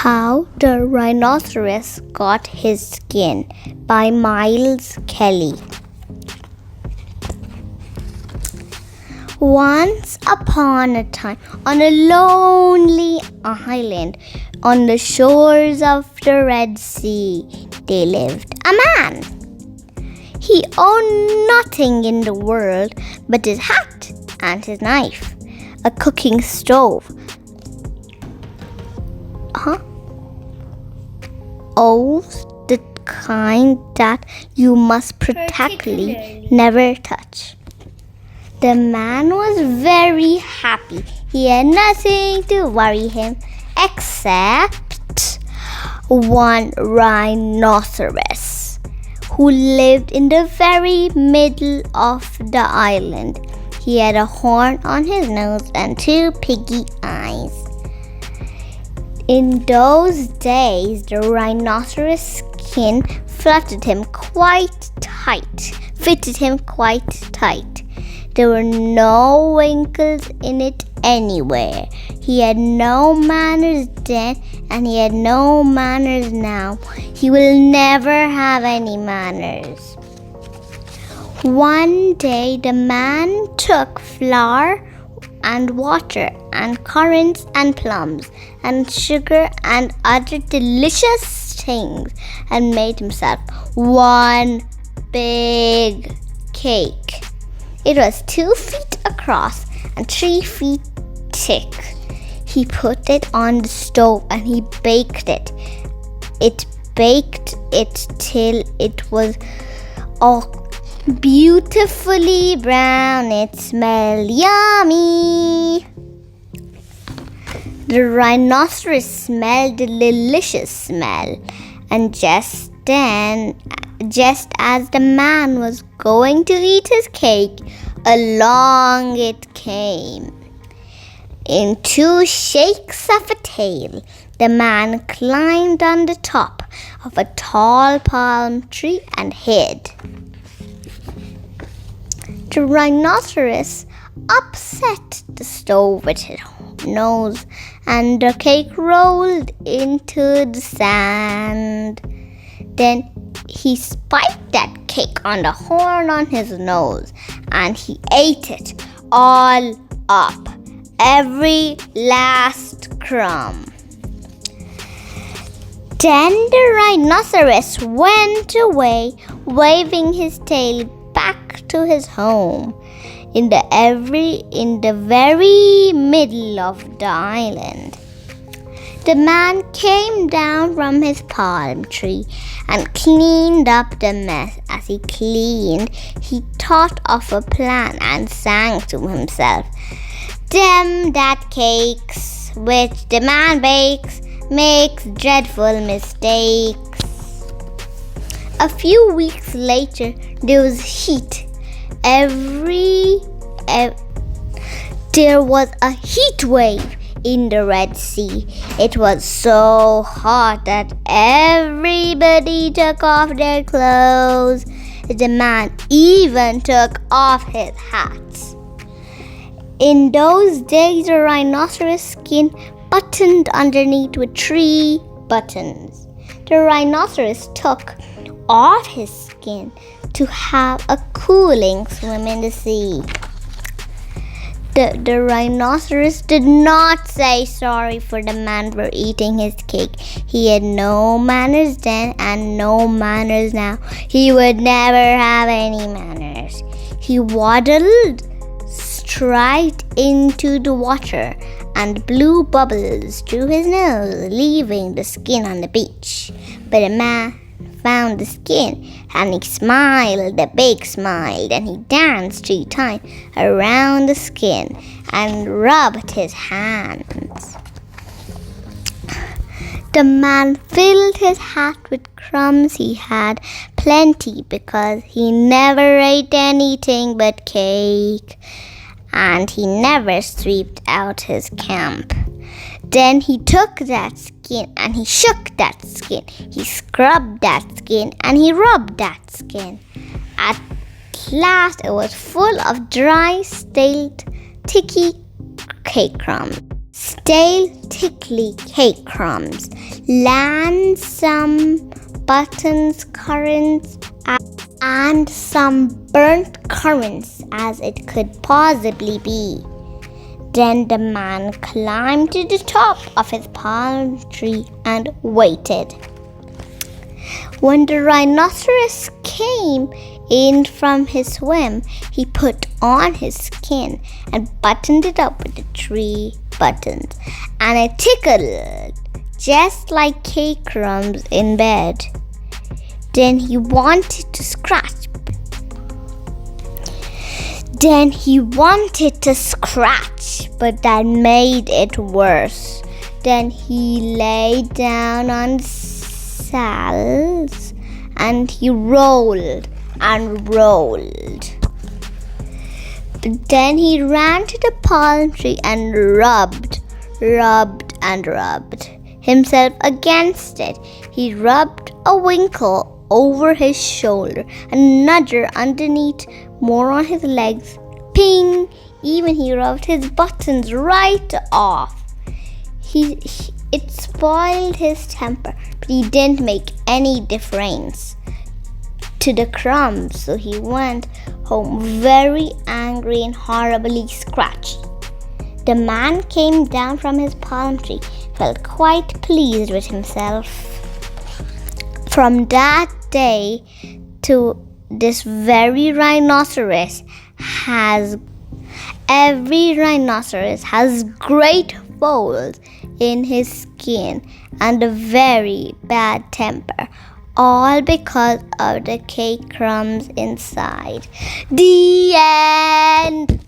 How the Rhinoceros Got His Skin by Miles Kelly. Once upon a time, on a lonely island on the shores of the Red Sea, there lived a man. He owned nothing in the world but his hat and his knife, a cooking stove. Old, the kind that you must practically never touch. The man was very happy. He had nothing to worry him except one rhinoceros who lived in the very middle of the island. He had a horn on his nose and two piggy eyes. In those days, the rhinoceros skin fitted him quite tight. There were no wrinkles in it anywhere. He had no manners then, and he had no manners now. He will never have any manners. One day, the man took flour and water and currants and plums and sugar and other delicious things and made himself one big cake. It was 2 feet across and 3 feet thick. He put it on the stove and he baked it. It baked it till it was all beautifully brown. It smelled yummy. The rhinoceros smelled the delicious smell, and just as the man was going to eat his cake, along it came. In 2 shakes of a tail, the man climbed on the top of a tall palm tree and hid. The rhinoceros upset the stove with his nose, and the cake rolled into the sand. Then he spiked that cake on the horn on his nose, and he ate it all up, every last crumb. Then the rhinoceros went away, waving his tail back to his home in the very middle of the island. The man came down from his palm tree and cleaned up the mess. As he cleaned, he thought of a plan and sang to himself, "Them that cakes which the man bakes makes dreadful mistakes." A few weeks later, there was heat. There was a heat wave in the Red Sea. It was so hot that everybody took off their clothes. The man even took off his hat. In those days, the rhinoceros skin buttoned underneath with 3 buttons. The rhinoceros took off his skin to have a cooling swim in the sea. The rhinoceros did not say sorry for the man for eating his cake. He had no manners then and no manners now. He would never have any manners. He waddled straight into the water and blew bubbles through his nose, leaving the skin on the beach. But the man found the skin and he smiled a big smile. Then he danced 3 times around the skin and rubbed his hands. The man filled his hat with crumbs. He had plenty because he never ate anything but cake, and he never swept out his camp. Then he took that skin and he shook that skin. He scrubbed that skin and he rubbed that skin. At last it was full of dry, stale, sticky cake crumbs. stale, tickly cake crumbs, land some buttons, currants, and some burnt currants as it could possibly be. Then the man climbed to the top of his palm tree and waited. When the rhinoceros came in from his swim, he put on his skin and buttoned it up with the tree buttons, and it tickled just like cake crumbs in bed. Then he wanted to scratch, but that made it worse. Then he lay down on cells and he rolled and rolled. But then he ran to the palm tree and rubbed himself against it. He rubbed a winkle over his shoulder, another underneath, more on his legs. Ping! Even he rubbed his buttons right off. It spoiled his temper, but he didn't make any difference to the crumbs, so he went home very angry and horribly scratched. The man came down from his palm tree, felt quite pleased with himself. From that day to this, every rhinoceros has great folds in his skin and a very bad temper, all because of the cake crumbs inside. The end.